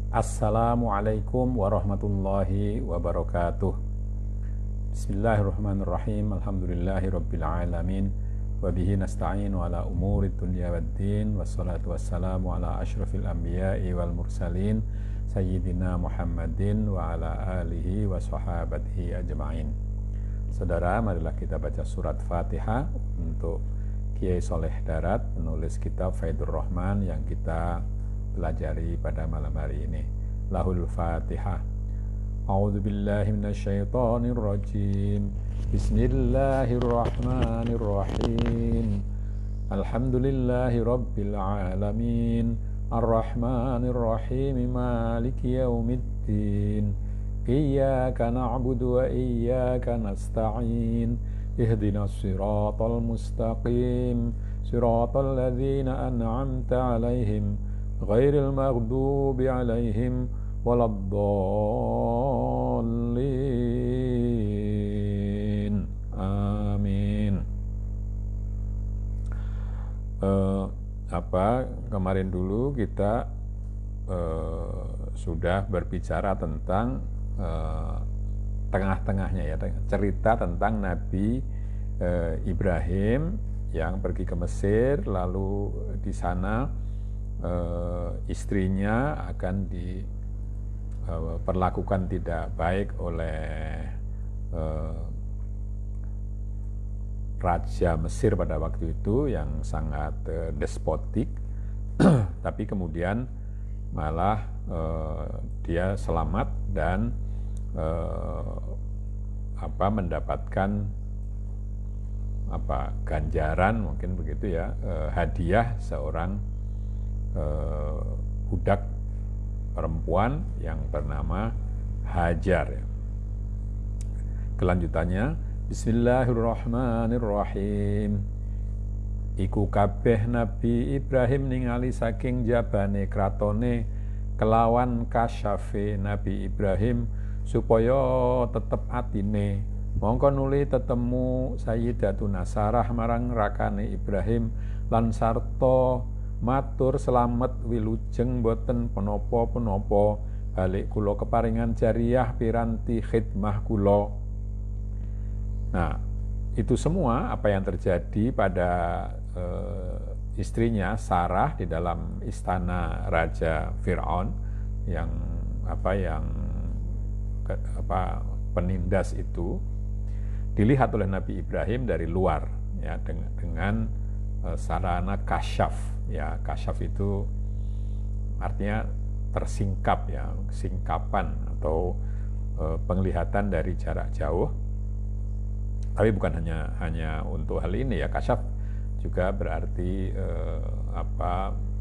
Assalamualaikum warahmatullahi wabarakatuh. Bismillahirrahmanirrahim. Alhamdulillahirabbil alamin. Wa bihi nasta'inu ala umuri dunya waddin. Wassalatu wassalamu ala asyrafil anbiya'i wal mursalin sayyidina Muhammadin wa ala alihi wa sahabatihi ajma'in. Saudara, marilah kita baca surat Fatihah untuk Kiai Soleh Darat, penulis kitab Faidur Rahman yang kita pelajari pada malam hari ini. Lahul Fatihah. A'udzu billahi minasyaitonir rajim. Bismillahirrahmanirrahim. Alhamdulillahi rabbil alamin. Arrahmanir rahim. Maliki yaumiddin. Iyyaka na'budu wa iyyaka nasta'in. Ihdinas siratal mustaqim. Siratal ladzina an'amta 'alaihim ghairil maghdubi 'alaihim waladdallin. Amin. Kemarin dulu kita sudah berbicara tentang tengah-tengahnya ya, cerita tentang Nabi Ibrahim yang pergi ke Mesir, lalu di sana istrinya akan diperlakukan tidak baik oleh Raja Mesir pada waktu itu yang sangat despotik, tapi kemudian malah dia selamat dan mendapatkan ganjaran, mungkin begitu ya, hadiah seorang budak perempuan yang bernama Hajar. Kelanjutannya, Bismillahirrahmanirrahim. Iku kabeh Nabi Ibrahim ningali saking jabane kratone kelawan kasyafe Nabi Ibrahim supaya tetep atine. Mongko nuli tetemu Sayyidatuna Sarah marang rakane Ibrahim lan sarta matur selamet wilujeng boten punapa-punapa balik kula keparingan jariyah piranti khidmah kula. Nah, itu semua apa yang terjadi pada istrinya Sarah di dalam istana Raja Fir'aun yang penindas itu dilihat oleh Nabi Ibrahim dari luar ya, dengan sarana kasyaf. Ya, kasyaf itu artinya tersingkap ya, singkapan atau penglihatan dari jarak jauh. Tapi bukan hanya untuk hal ini ya, kasyaf juga berarti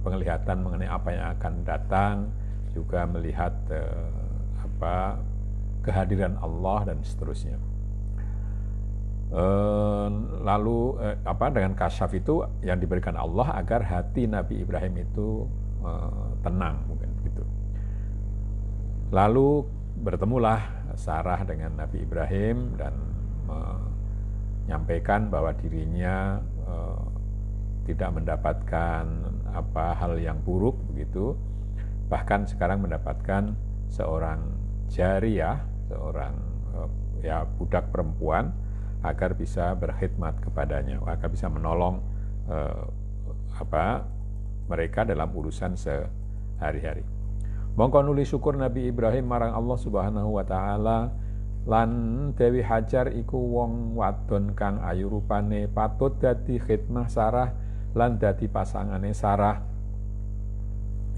penglihatan mengenai apa yang akan datang, juga melihat kehadiran Allah dan seterusnya. Lalu dengan kasyaf itu yang diberikan Allah agar hati Nabi Ibrahim itu tenang, mungkin begitu. Lalu bertemulah Sarah dengan Nabi Ibrahim dan menyampaikan bahwa dirinya tidak mendapatkan hal yang buruk begitu, bahkan sekarang mendapatkan seorang jariyah, seorang budak perempuan, agar bisa berkhidmat kepadanya, agar bisa menolong mereka dalam urusan sehari-hari. Mongko nuli syukur Nabi Ibrahim marang Allah Subhanahu wa taala lan Dewi Hajar iku wong wadon kang ayu rupane patut dadi khidmah Sarah lan dadi pasangane Sarah.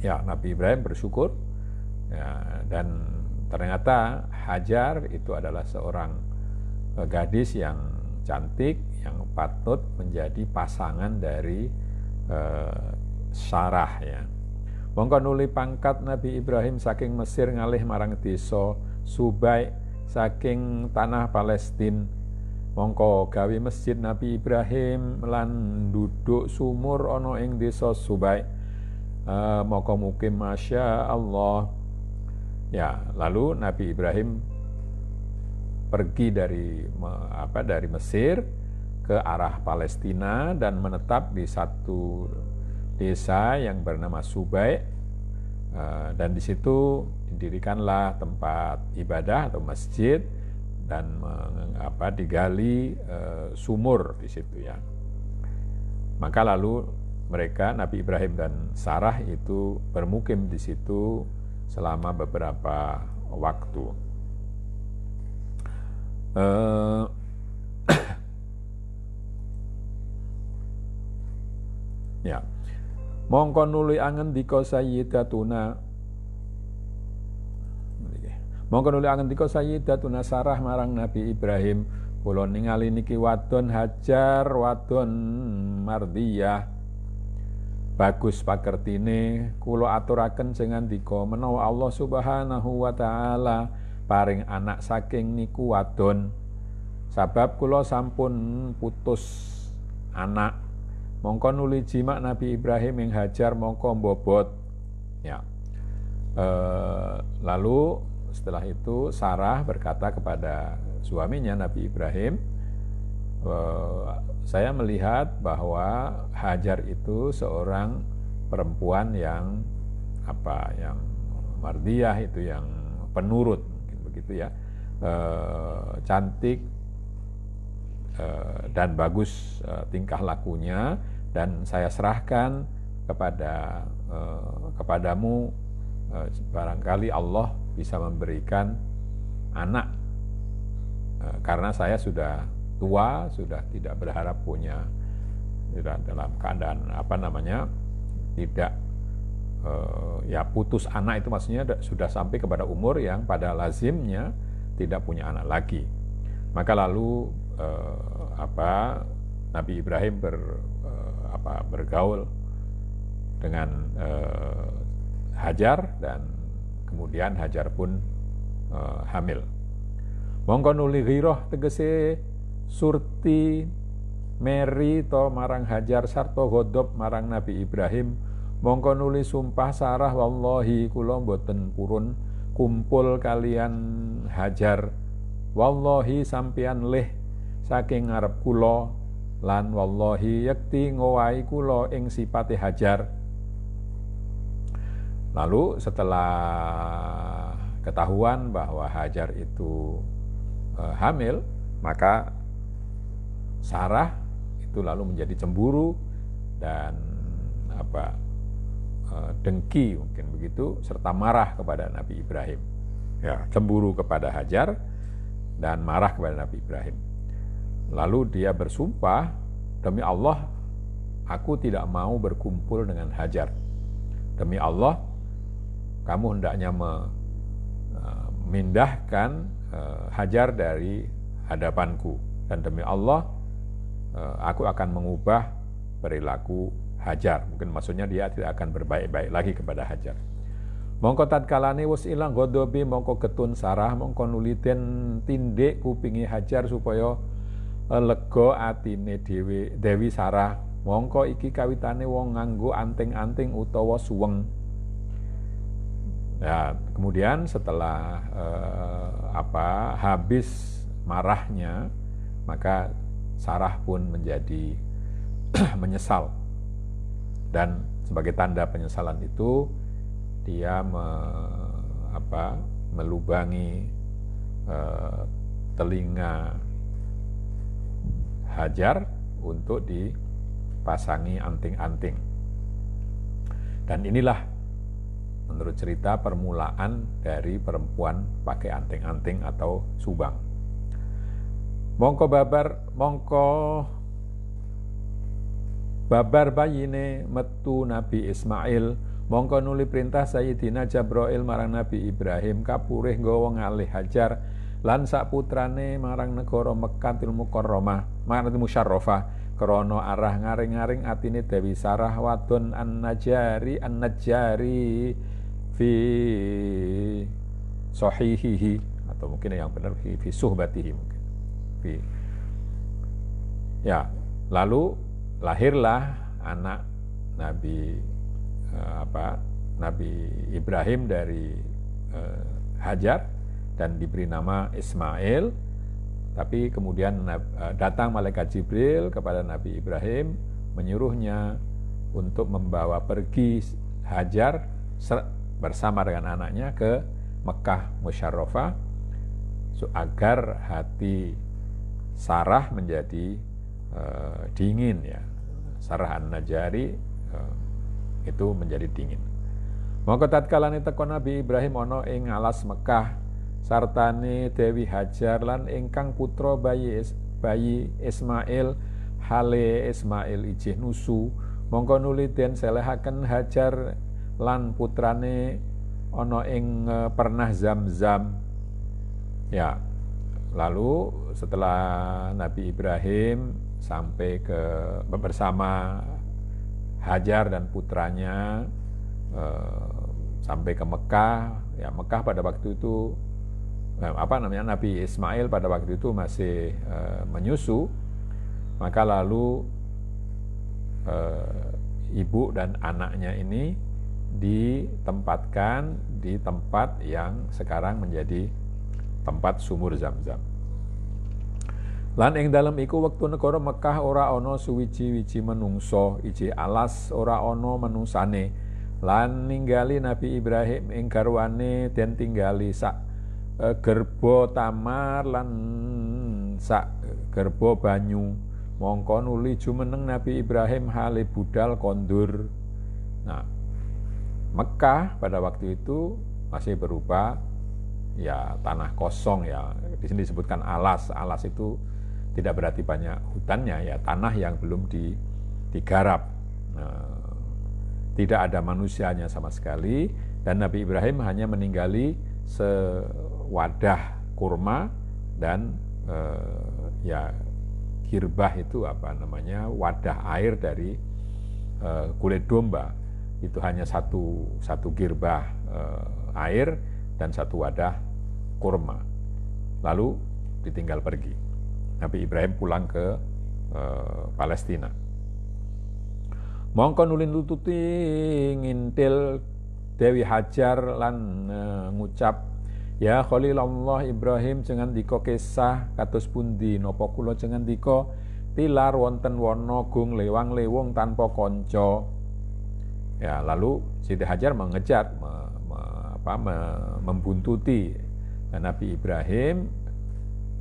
Ya, Nabi Ibrahim bersyukur ya, dan ternyata Hajar itu adalah seorang gadis yang cantik yang patut menjadi pasangan dari Sarah ya. Mongko nuli pangkat Nabi Ibrahim saking Mesir ngalih marang desa Subai saking tanah Palestina. Mongko gawe masjid Nabi Ibrahim lan duduk sumur ana ing desa Subai. Mongko mukim masya Allah. Ya, lalu Nabi Ibrahim pergi dari Mesir ke arah Palestina dan menetap di satu desa yang bernama Subai Dan di situ didirikanlah tempat ibadah atau masjid dan digali sumur di situ ya. Maka lalu mereka, Nabi Ibrahim dan Sarah itu bermukim di situ selama beberapa waktu. Ya. Mongko nuli angendika sayyidatuna Sarah marang Nabi Ibrahim, kula ningali niki wadon Hajar, wadon mardiyah, bagus pakertine, kula aturaken sing ngandika menawa Allah Subhanahu wa taala paring anak saking niku wadon, sabab kula sampun putus anak, mongko nuli jimak Nabi Ibrahim ing Hajar mongko mbobot ya. Lalu setelah itu Sarah berkata kepada suaminya Nabi Ibrahim, saya melihat bahwa Hajar itu seorang perempuan yang mardiyah, itu yang penurut, mungkin begitu ya, cantik dan bagus tingkah lakunya, dan saya serahkan kepadamu, barangkali Allah bisa memberikan anak, karena saya sudah tua, sudah tidak berharap punya, dalam keadaan tidak putus anak, itu maksudnya sudah sampai kepada umur yang pada lazimnya tidak punya anak lagi. Maka lalu Nabi Ibrahim bergaul dengan Hajar, dan kemudian Hajar pun hamil. Mongko nuli ghirah tegese surti meri to marang Hajar sarta ghodop marang Nabi Ibrahim, mongko nuli sumpah Sarah, wallahi kula mboten purun kumpul kalian Hajar, wallahi sampeyan leh saking ngarep kula, lan wallahi yakti ngowahi kula ing sipate Hajar. Lalu setelah ketahuan bahwa Hajar itu hamil, maka Sarah itu lalu menjadi cemburu dan dengki, mungkin begitu, serta marah kepada Nabi Ibrahim. Ya, cemburu kepada Hajar dan marah kepada Nabi Ibrahim. Lalu dia bersumpah, demi Allah, aku tidak mau berkumpul dengan Hajar. Demi Allah, kamu hendaknya memindahkan Hajar dari hadapanku, dan demi Allah, aku akan mengubah perilaku Hajar. Mungkin maksudnya dia tidak akan berbaik-baik lagi kepada Hajar. Mongko tatkalane wis ilang godobi, mongko getun Sarah, mongko nuliten tindik kupingi Hajar supaya lega atine Dewi Sarah. Mongko iki kawitane wong nganggo anting-anting utawa suweng. Ya, kemudian setelah habis marahnya, maka Sarah pun menjadi menyesal, dan sebagai tanda penyesalan itu dia melubangi telinga Hajar untuk dipasangi anting-anting. Dan inilah menurut cerita permulaan dari perempuan pakai anting-anting atau subang. Mongko babar bayine metu Nabi Ismail, mongko nuli perintah Sayyidina Jabrail marang Nabi Ibrahim kapurih nggawa ngalih Hajar lan sak putrane marang negara Mekkatil Mukarramah, marang Musyarrafah, krana arah ngaring-ngaring atine Dewi Sarah wadon an-Najjari fi sahihihi, atau mungkin yang benar fi suhbatihi mungkin. Ya, lalu lahirlah anak Nabi Ibrahim dari Hajar dan diberi nama Ismail. Tapi kemudian datang malaikat Jibril kepada Nabi Ibrahim menyuruhnya untuk membawa pergi Hajar bersama dengan anaknya ke Mekah Musyarrafah agar hati Sarah menjadi dingin ya. Sarah An-Najari itu menjadi dingin. Mongko tatkalane teko Nabi Ibrahim ana ing alas Mekah sartane Dewi Hajar lan ingkang putra bayi Ismail hale Ismail ijih nusu mongko nuli den selehaken Hajar lan putrane ana ing pernah Zamzam. Ya, lalu setelah Nabi Ibrahim sampai bersama Hajar dan putranya sampai ke Mekah, ya Mekah pada waktu itu Nabi Ismail pada waktu itu masih menyusu, maka lalu ibu dan anaknya ini ditempatkan di tempat yang sekarang menjadi tempat sumur Zamzam. Lan ing dalem iku wektu negara Mekah ora ana suwiji-wiji menungso, iji alas ora ana menungsane. Lan ninggali Nabi Ibrahim ing garwane den tinggali sak gerbo tamar lan sak gerbo banyu. Mongko nuli jumeneng Nabi Ibrahim hale budal kondur. Nah, Mekah pada waktu itu masih berupa ya tanah kosong ya. Di sini disebutkan alas. Alas itu tidak berarti banyak hutannya ya, tanah yang belum digarap. Tidak ada manusianya sama sekali dan Nabi Ibrahim hanya meninggali sewadah kurma dan ya girbah itu wadah air dari kulit domba. Itu hanya satu girbah air dan satu wadah kurma. Lalu ditinggal pergi. Nabi Ibrahim pulang ke Palestina. Mongko nulin lututi ngintil Dewi Hajar lan ngucap, ya Khalilullah Ibrahim jangan diko kisah kados pundi napa kula jangan diko tilar wonten wana gung lewang-lewung tanpa kanca. Ya, lalu Siti Hajar mengejar membuntuti Nabi Ibrahim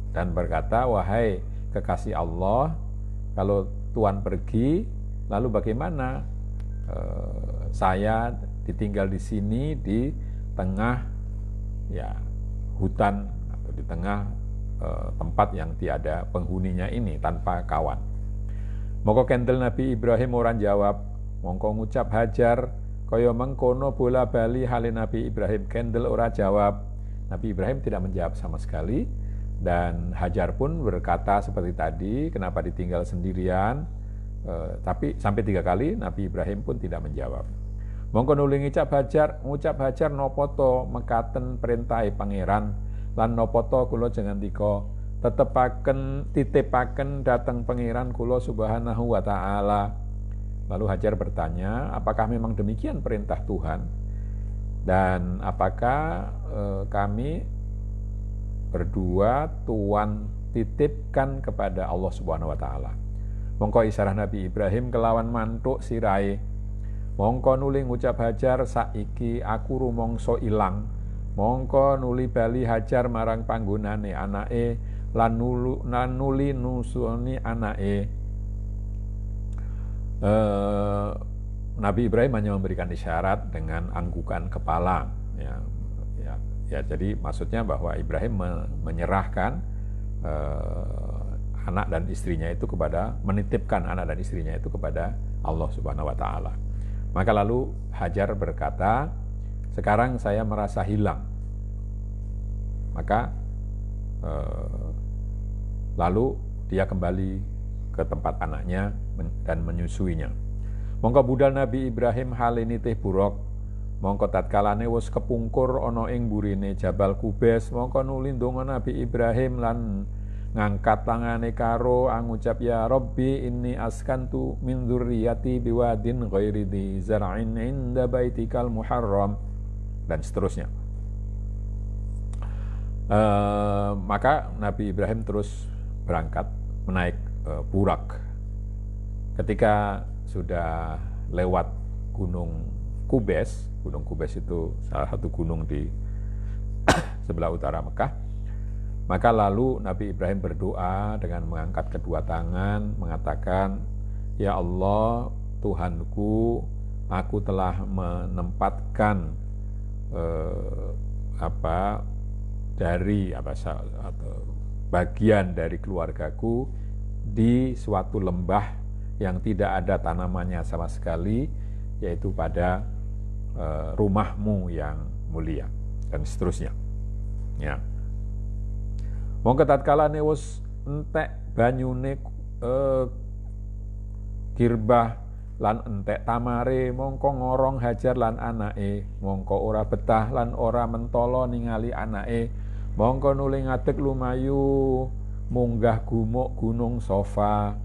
dan berkata, wahai kekasih Allah, kalau Tuhan pergi, lalu bagaimana saya ditinggal di sini di tengah ya hutan atau di tengah tempat yang tiada penghuninya ini tanpa kawan. Mongko kendel Nabi Ibrahim orang jawab, mongko ngucap Hajar kaya mengkono bola bali hale Nabi Ibrahim kendel ora jawab. Nabi Ibrahim tidak menjawab sama sekali dan Hajar pun berkata seperti tadi, kenapa ditinggal sendirian? Tapi sampai 3 kali Nabi Ibrahim pun tidak menjawab. Mongko nuli ngucap Hajar napa to mekaten perintahe pangeran lan napa to kula jangan dika titipaken dhateng pangeran kula subhanahu wa taala. Lalu Hajar bertanya, apakah memang demikian perintah Tuhan? Dan apakah kami berdua Tuhan titipkan kepada Allah Subhanahu wa taala? Mongko isarah Nabi Ibrahim kelawan mantuk sirai. Mongko nuli ngucap Hajar, saiki aku rumangsa ilang. Mongko nuli bali Hajar marang panggonane anake lan nuli nusuni anake. Nabi Ibrahim hanya memberikan isyarat dengan anggukan kepala. Ya, jadi maksudnya bahwa Ibrahim menyerahkan anak dan istrinya itu menitipkan anak dan istrinya itu kepada Allah Subhanahu wa taala. Maka lalu Hajar berkata, sekarang saya merasa hilang. Maka lalu dia kembali ke tempat anaknya dan menyusuinya. Mongko budal Nabi Ibrahim hal ini teh buruk. Mongko tatkalane wis kepungkur ana ing burine Jabal Kubes, mongko nuli ndonga Nabi Ibrahim lan ngangkat tangane karo ngucap, ya Rabbi inni askantu min dzurriyyati biwadin ghairi dzi zar'in 'inda baitikal muharram, dan seterusnya. Maka Nabi Ibrahim terus berangkat menaik burak. Ketika sudah lewat Gunung Gunung Kubais itu salah satu gunung di sebelah utara Mekah. Maka lalu Nabi Ibrahim berdoa dengan mengangkat kedua tangan, mengatakan, "Ya Allah, Tuhanku, aku telah menempatkan bagian dari keluargaku di suatu lembah yang tidak ada tanamannya sama sekali, yaitu pada rumahmu yang mulia," dan seterusnya. Ya. Mongko tatkala wis entek banyune kirbah lan entek tamare, mongko ngorong Hajar lan anake, mongko ora betah lan ora mentolo ningali anake, mongko nuli ngadeg lumayu munggah gumuk gunung Sofa.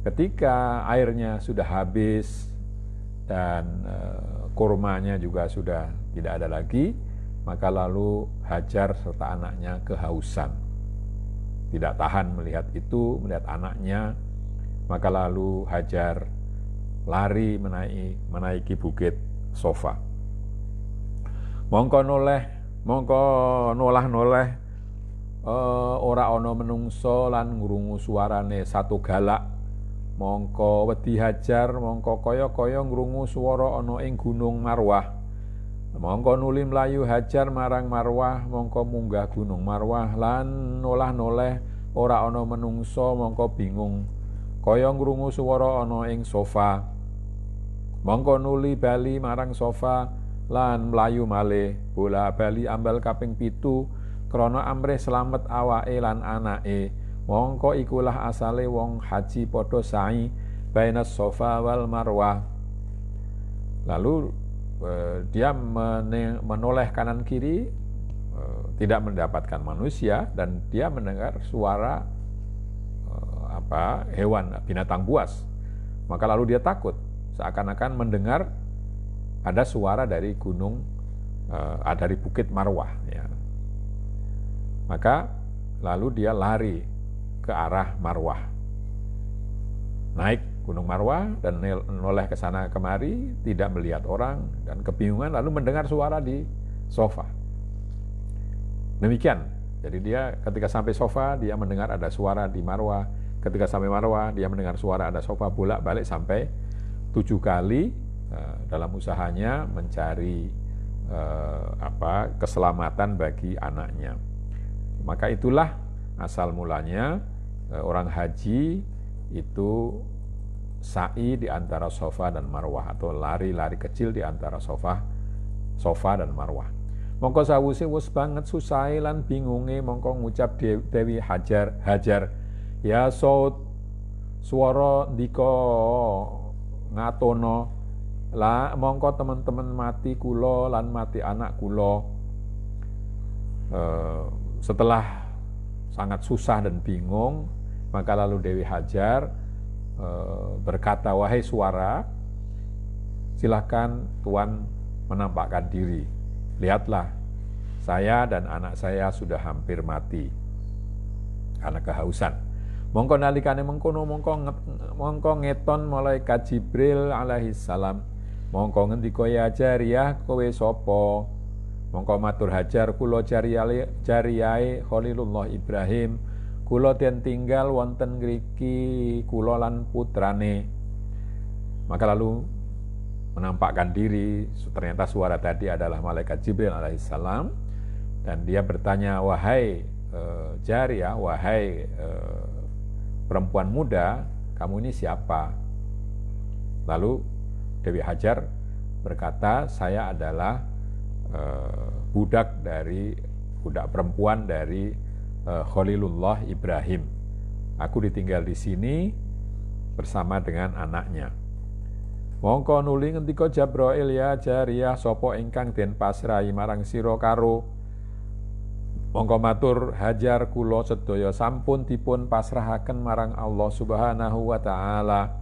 Ketika airnya sudah habis dan kurmanya juga sudah tidak ada lagi, maka lalu Hajar serta anaknya kehausan. Tidak tahan melihat itu, melihat anaknya, maka lalu Hajar lari menaiki bukit Sofa. Mongko nolah ora ana menungso lan ngrungu suarane satu galak. Mongko wedi Hajar, mongko kaya-kaya ngrungu swara ana ing gunung Marwah. Mongko nuli mlayu Hajar marang Marwah, mongko munggah gunung Marwah lan nolah-noleh ora ana menungso, mongko bingung kaya ngrungu swara ana ing Sofa. Mongko nuli bali marang Sofa lan mlayu malih, bola bali ambal kaping 7 krana amrih slamet awake lan anake. Mongko ikulah asale wong haji padha sa'i bainas Sofa wal Marwah. Lalu dia menoleh kanan kiri, tidak mendapatkan manusia, dan dia mendengar suara hewan, binatang buas. Maka lalu dia takut, seakan-akan mendengar ada suara dari gunung, dari bukit Marwah. Ya. Maka lalu dia lari ke arah Marwah, naik gunung Marwah dan noleh ke sana kemari, tidak melihat orang dan kebingungan, lalu mendengar suara di Sofa. Demikian. Jadi dia ketika sampai Sofa, dia mendengar ada suara di Marwah. Ketika sampai Marwah, dia mendengar suara ada Sofa, bolak-balik sampai 7 kali dalam usahanya mencari keselamatan bagi anaknya. Maka itulah asal mulanya orang haji itu sa'i di antara Sofa dan Marwah, atau lari-lari kecil di antara Sofa dan Marwah. Mongko sawise wis banget susahe lan bingunge, mongko ngucap Dewi Hajar, "Ya Saud, swara ndika ngatono, la mongko teman-teman mati kula lan mati anak kula." Setelah sangat susah dan bingung, maka lalu Dewi Hajar berkata, "Wahai suara, silakan Tuan menampakkan diri. Lihatlah, saya dan anak saya sudah hampir mati karena kehausan." Mongko nalikane mengkono, mongko ngeton malaikat Jibril alaihi salam. Mongko ngendika, "Ya Jariyah, kowe sapa?" Mongko matur Hajar, "Kula jariyahe Khalilullah Ibrahim. Kula den tinggal wonten ngriki kula lan putrane." Maka lalu menampakkan diri, ternyata suara tadi adalah malaikat Jibril alaihissalam, dan dia bertanya, "Wahai Jariyah, wahai perempuan muda, kamu ini siapa?" Lalu Dewi Hajar berkata, "Saya adalah budak perempuan dari Khalilullah Ibrahim. Aku ditinggal di sini bersama dengan anaknya." Mongko nuli ngendika Jabrail, "Ya Jariyah, sapa ingkang den pasrahi marang sira karo?" Mongko matur Hajar, "Kula sedaya sampun dipun pasrahaken marang Allah Subhanahu wa taala."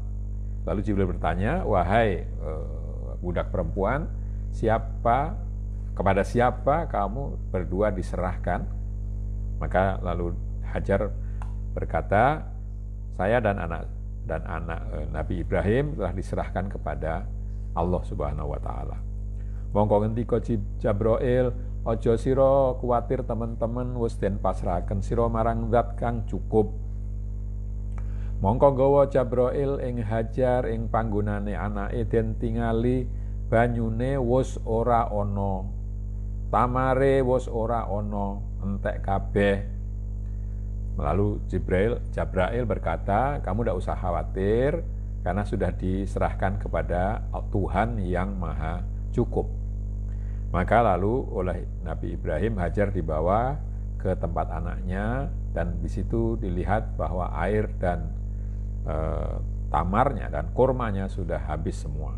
Lalu Jibril bertanya, "Wahai budak perempuan, kepada siapa kamu berdua diserahkan?" Maka lalu Hajar berkata, "Saya dan anak Nabi Ibrahim telah diserahkan kepada Allah Subhanahu wa taala." Mongko ngendika Jabrail, aja sira kuwatir temen-temen, wis den pasrahaken sira marang zat kang cukup. Mongko gawa Jabrail ing Hajar ing panggonane anake den tingali banyune wis ora ana, tamare wis ora ana, entek kabeh. Lalu Jabrail berkata, kamu tidak usah khawatir karena sudah diserahkan kepada Tuhan yang maha cukup. Maka lalu oleh Nabi Ibrahim Hajar dibawa ke tempat anaknya, dan di situ dilihat bahwa air dan tamarnya dan kurmanya sudah habis semua.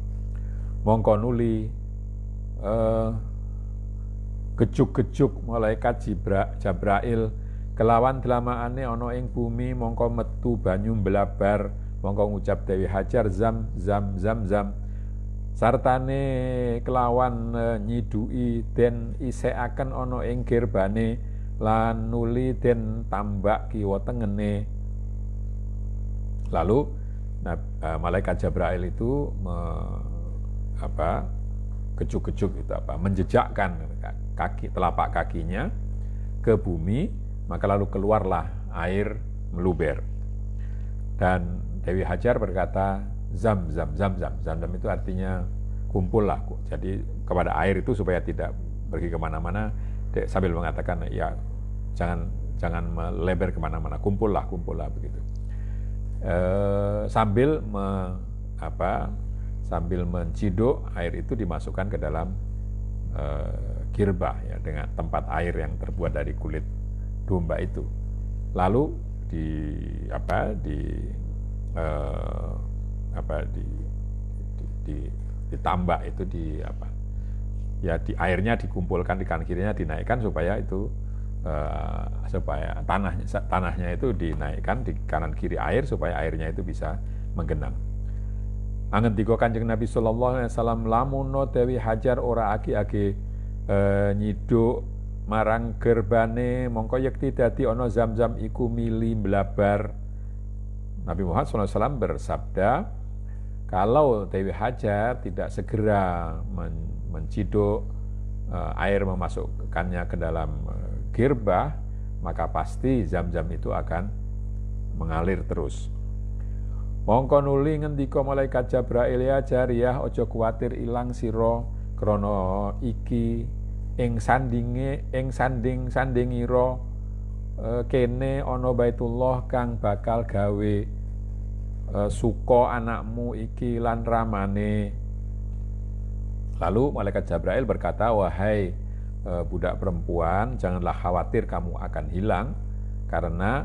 Mongko nuli gejuk-gejuk malaikat Jabrail kelawan delamaane ana ing bumi, mongko metu banyu mblabar, mongko ngucap Dewi Hajar zam zam zam zam. Sartane kelawan nyidui den isekaken ana ing gerbane lan nuli den tambak kiwa tengene. Lalu malaikat Jabrail itu gejuk-gejuk itu menjejakkan telapak kakinya ke bumi, maka lalu keluarlah air meluber. Dan Dewi Hajar berkata zam zam zam zam. Zam zam itu artinya kumpullah. Jadi kepada air itu supaya tidak pergi kemana-mana, sambil mengatakan ya jangan melebar kemana-mana, kumpullah begitu. Sambil menciduk air itu dimasukkan ke dalam girbah ya, dengan tempat air yang terbuat dari kulit domba itu. Lalu ditambak itu airnya dikumpulkan di kanan kirinya, dinaikkan supaya itu supaya tanahnya itu dinaikkan di kanan kiri air supaya airnya itu bisa menggenang. Angendika Kanjeng Nabi sallallahu alaihi wasallam, lamuno Dewi Hajar ora agi-agi nyiduk marang gerbane, mongko yekti dadi ana zam-zam iku mili mblabar. Nabi Muhammad sallallahu alaihi wasallam bersabda, kalau Dewi Hajar tidak segera menciduk air, memasukkannya ke dalam girbah, maka pasti zam-zam itu akan mengalir terus. Mongko nuli ngendika malaikat Jabrail, ya Jariyah, aja kuwatir ilang sira krana iki ing sandingira kene ana Baitullah kang bakal gawe suka anakmu iki lan ramane. Lalu malaikat Jabrail berkata, wahai budak perempuan, janganlah khawatir kamu akan hilang, karena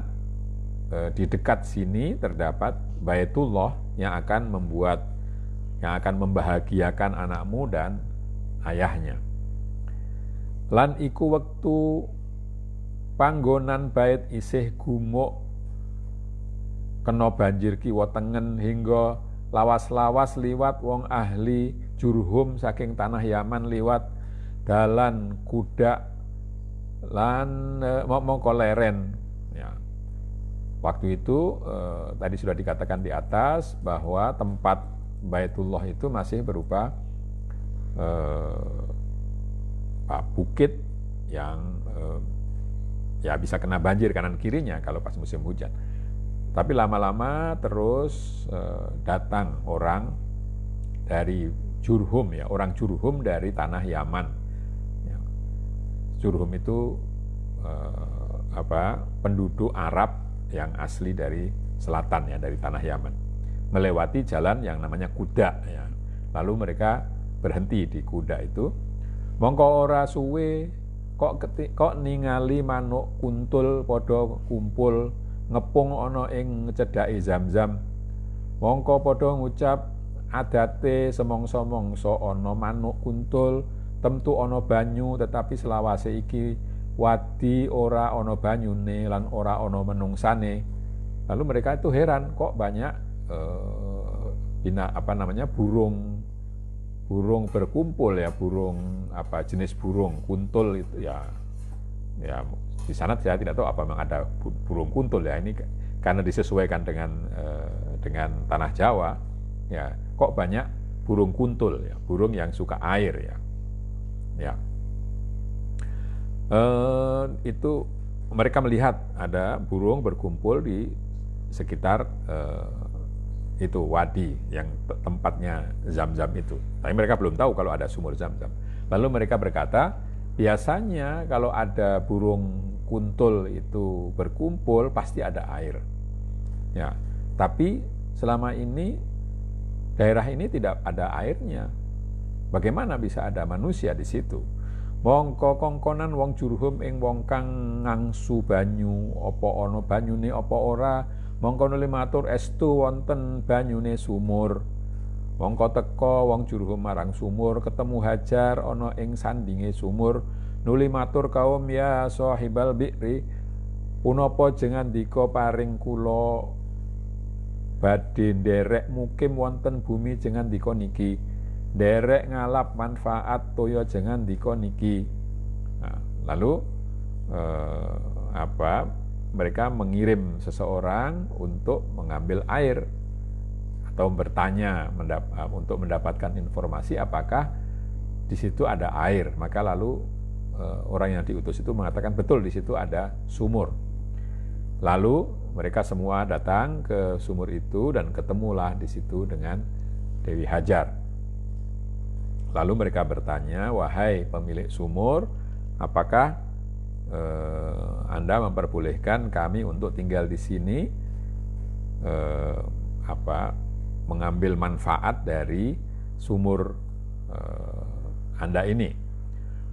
di dekat sini terdapat Baitullah yang akan membahagiakan anakmu dan ayahnya. Lan iku wektu panggonan bait isih gumuk kena banjir kiwa tengen, hingga lawas-lawas liwat wong ahli Jurhum saking tanah Yaman liwat dalan kuda lan mongko leren ya. Waktu itu tadi sudah dikatakan di atas bahwa tempat Baitullah itu masih berupa bukit yang ya bisa kena banjir kanan kirinya kalau pas musim hujan. Tapi lama-lama terus datang orang dari Jurhum ya, orang Jurhum dari tanah Yaman. Ya. Jurhum itu penduduk Arab yang asli dari selatan ya, dari tanah Yaman. Melewati jalan yang namanya kuda ya. Lalu mereka berhenti di kuda itu. Mongko ora suwe kok ningali manuk kuntul padha kumpul ngepung ana ing cedhake Zam-zam. Mongko padha ngucap adate semongso-mongso ana manuk kuntul, temtu ana banyu, tetapi selawase iki wadi ora ana banyune lan ora ana menungsane. Lalu mereka itu heran, kok banyak burung berkumpul ya, jenis burung kuntul itu ya di sana saya tidak tahu apa memang ada burung kuntul ya, ini karena disesuaikan dengan tanah Jawa ya, kok banyak burung kuntul ya, burung yang suka air ya. Ya, itu mereka melihat ada burung berkumpul di sekitar itu wadi yang tempatnya Zam-Zam itu. Tapi mereka belum tahu kalau ada sumur Zam-Zam. Lalu mereka berkata, biasanya kalau ada burung kuntul itu berkumpul pasti ada air. Ya, tapi selama ini daerah ini tidak ada airnya. Bagaimana bisa ada manusia di situ? Mongko kongkonan wong Jurhum ing wong kang ngangsu banyu, apa ana banyune apa ora, mongko nuli matur estu wonten banyune sumur. Mongko teka wong Jurhum marang sumur, ketemu Hajar ana ing sandinge sumur, nuli matur kaum ya sahibal bi'ri, punapa jengandika paring kula badhe nderek mukim wonten bumi jengandika niki. Derek ngalap manfaat toya jengandika niki. Nah, lalu mereka mengirim seseorang untuk mengambil air atau bertanya untuk mendapatkan informasi apakah di situ ada air. Maka lalu orang yang diutus itu mengatakan betul di situ ada sumur. Lalu mereka semua datang ke sumur itu dan ketemulah di situ dengan Dewi Hajar. Lalu mereka bertanya, wahai pemilik sumur, apakah Anda memperbolehkan kami untuk tinggal di sini, mengambil manfaat dari sumur Anda ini?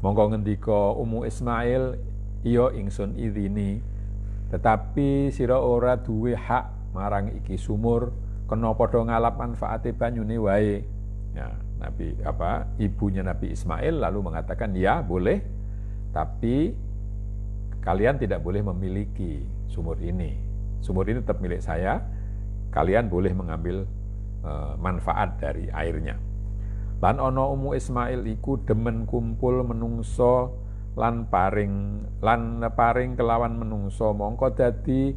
Mongko ngendika Ummu Ismail, iya ingsun idini, tetapi sira ora duwe hak marang iki sumur, kena padha ngalap manfaate banyune wae. Ya, ibunya Nabi Ismail lalu mengatakan, ya boleh, tapi kalian tidak boleh memiliki sumur ini. Sumur ini tetap milik saya, kalian boleh mengambil manfaat dari airnya. Lan ana Ummu Ismail iku demen kumpul menungso lan paring kelawan menungso, mongko dadi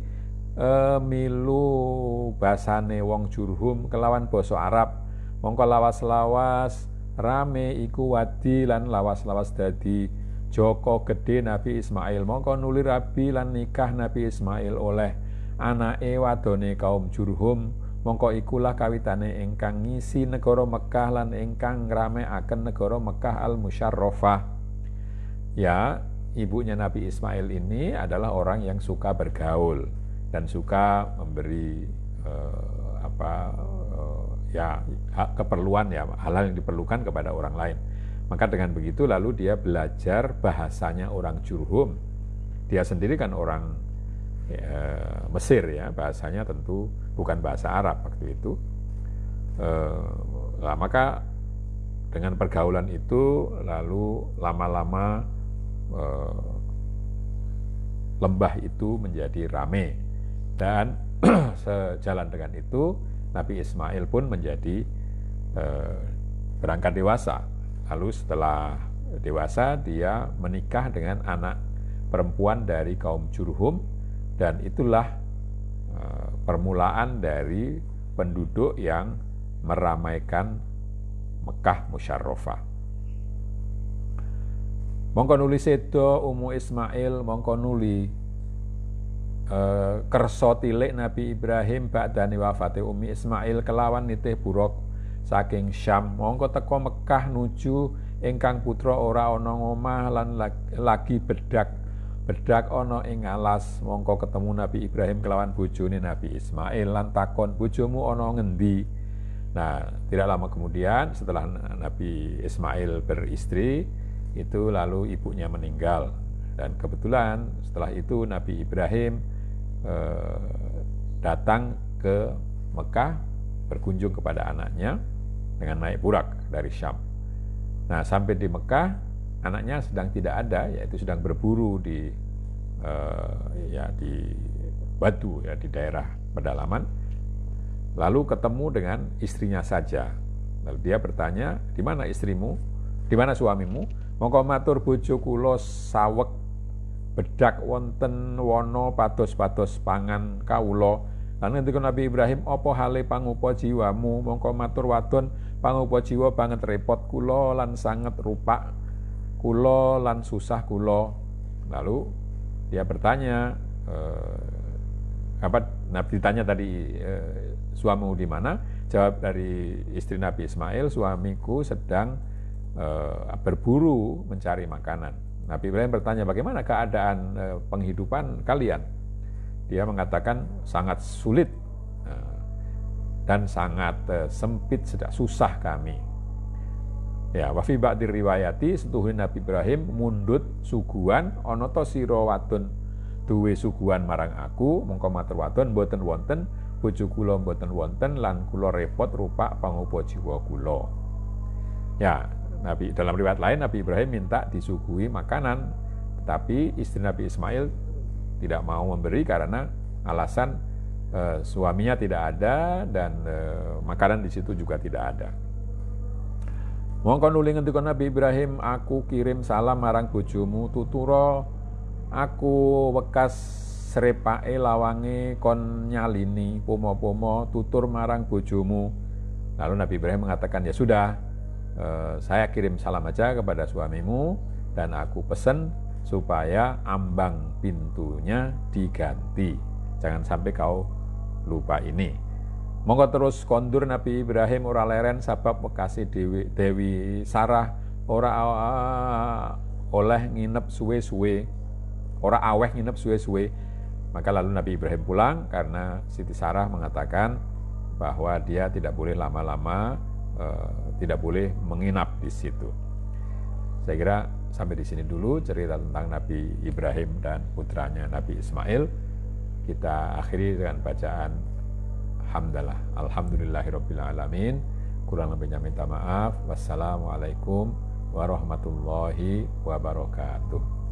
milu basane wong Jurhum kelawan basa Arab. Mongko lawas-lawas rame iku wadi lan lawas-lawas dadi joko gede Nabi Ismail. Mongko nuli rabi lan nikah Nabi Ismail oleh anake wadone kaum Jurhum. Mongko ikulah kawitane ingkang ngisi negara Mekah lan ingkang ngramekaken negara Mekah al-Musyarrafah. Ya, ibunya Nabi Ismail ini adalah orang yang suka bergaul dan suka memberi keperluan, ya, hal-hal yang diperlukan kepada orang lain. Maka dengan begitu lalu dia belajar bahasanya orang Jurhum. Dia sendiri kan orang Mesir, ya, bahasanya tentu bukan bahasa Arab waktu itu. Maka dengan pergaulan itu lalu lama-lama lembah itu menjadi ramai, dan sejalan dengan itu Nabi Ismail pun menjadi berangkat dewasa. Lalu setelah dewasa dia menikah dengan anak perempuan dari kaum Jurhum, dan itulah permulaan dari penduduk yang meramaikan Mekah Musyarrafah. Mongko nuli sedo Ummu Ismail, mongko nuli kersa tilik Nabi Ibrahim ba'dane wafate Ummi Ismail kelawan nitih buruk saking Syam. Mongko teka Mekah nuju ingkang putra ora ana ngomah lan lagi bedak ana ing alas. Mongko ketemu Nabi Ibrahim kelawan bojone Nabi Ismail lan takon, bojomu ana ngendi? Nah, tidak lama kemudian setelah Nabi Ismail beristri itu lalu ibunya meninggal, dan kebetulan setelah itu Nabi Ibrahim datang ke Mekah berkunjung kepada anaknya dengan naik burak dari Syam. Nah, sampai di Mekah anaknya sedang tidak ada, yaitu sedang berburu di batu, ya, di daerah pedalaman. Lalu ketemu dengan istrinya saja. Lalu dia bertanya, di mana istrimu? Di mana suamimu? Mongko matur, bojo kula saweg bedak wonten wana pados-pados pangan kawula. Lan ngendika Nabi Ibrahim, apa hale pangupa jiwamu? Mongko matur wadon, pangupa jiwa banget repot kula lan sanget rupak kulo lan susah kulo. Lalu dia bertanya, Nabi ditanya tadi, suamimu di mana? Jawab dari istri Nabi Ismail, suamiku sedang berburu mencari makanan. Nabi Ibrahim bertanya, bagaimana keadaan penghidupan kalian? Dia mengatakan sangat sulit dan sangat sempit, susah kami. Ya, wa fi ba'dir riwayati setuhun Nabi Ibrahim mundut suguhan ana ta sira wadon duwe suguhan marang aku, mongko matur wadon mboten wonten, bojo kula mboten wonten lan kula repot rupak pangupa jiwa kula. Ya, dalam riwayat lain Nabi Ibrahim minta disuguhi makanan, tetapi istri Nabi Ismail tidak mau memberi karena alasan suaminya tidak ada dan makanan di situ juga tidak ada. Mongko nuli ngendika Nabi Ibrahim, aku kirim salam marang bojomu tuturo, aku wekas srepake lawange kon nyalini pomo-pomo tutur marang bojomu. Lalu Nabi Ibrahim mengatakan, ya sudah, saya kirim salam aja kepada suamimu dan aku pesen supaya ambang pintunya diganti. Jangan sampai kau lupa ini. Monggo terus kondur Nabi Ibrahim ora leren sabab wekase Dewi Sarah ora oleh nginep suwe-suwe, ora aweh nginep suwe-suwe. Maka lalu Nabi Ibrahim pulang karena Siti Sarah mengatakan bahwa dia tidak boleh lama-lama, tidak boleh menginap di situ. Saya kira sampai di sini dulu cerita tentang Nabi Ibrahim dan putranya Nabi Ismail. Kita akhiri dengan bacaan hamdalah. Alhamdulillahirabbil alamin. Kurang lebihnya minta maaf. Wassalamualaikum warahmatullahi wabarakatuh.